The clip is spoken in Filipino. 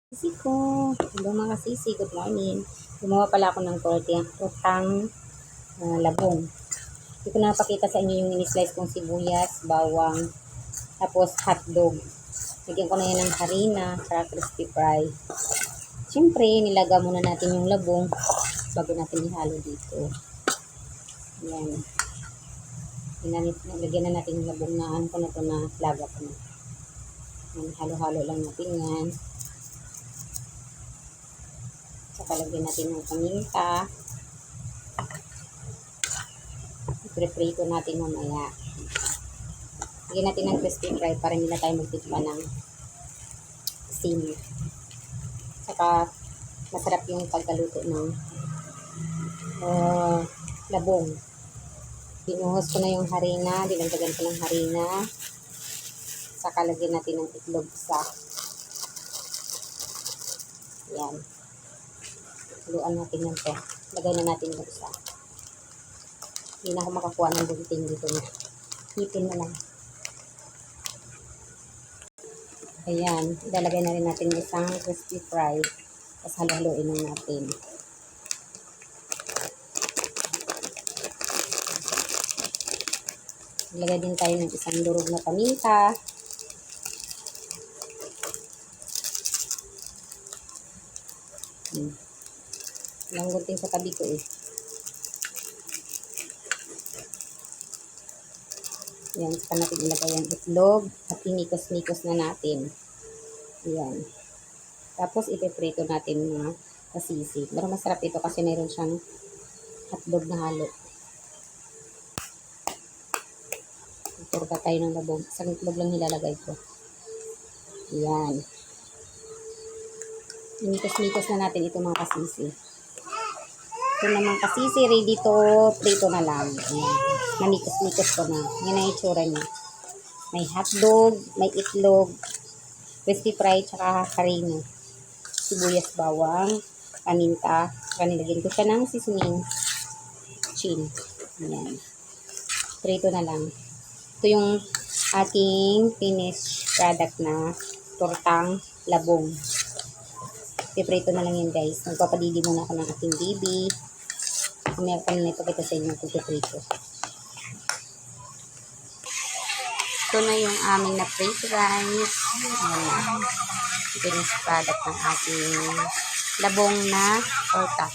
Sisi ko. Hello mga sisi, good morning. Gumawa pala ako ng tortang labong. Hindi ko napakita sa inyo yung in-slice kong sibuyas, bawang, tapos hotdog. Lagyan ko na yan ng harina, para crispy fry. Siyempre, nilaga muna natin yung labong bago natin ihalo dito. Yan. Lagyan na natin yung labong na ano ko na ito na laga ko na. Yan, halo-halo lang natin yan. Saka lagyan natin ng paminta. I-prito natin mamaya. Lagyan natin ng crispy fry para hindi na tayo magtipa ng steam. Saka masarap yung pagkaluto ng labong. Binuhos ko na yung harina. Dinagdagan ko ng harina. Saka lagyan natin ng itlog sa yan. Haluan natin yan to. Lagay na natin yung isa. Hindi na ako makakuha ng bunting dito na. Hipin na lang. Ayan. Ilalagay na rin natin yung isang crispy fry. Tapos haluin na natin. Ilagay din tayo ng isang durog na paminta. Ilang gunting sa tabi ko eh. Yan, saka natin ilagay ang itlog at inikos-nikos na natin. Yan. Tapos ipiprito natin mga kasisi. Pero masarap ito kasi mayroon siyang hotdog na halo. Iturga tayo ng labong. Isang itlog lang nilalagay ko. Yan. Inikos-nikos na natin ito mga kasisi. Ito naman kasisi, ready to prito na lang. Ayan. Nanikos-nikos ko na. Yan ang itsura niya. May hotdog, may itlog, crispy fry, tsaka harina. Sibuyas, bawang, paminta. Nilagyan ko siya ng seasoning. Chin. Ayan. Prito na lang. Ito yung ating finished product na tortang labong. Piprito na lang yun guys. Magpapadidi muna ako ng ating baby. Meron pa na ito kita sa inyo piprito. Ito na yung aming na french fries. Ayan na. Finished product ng ating labong na torta.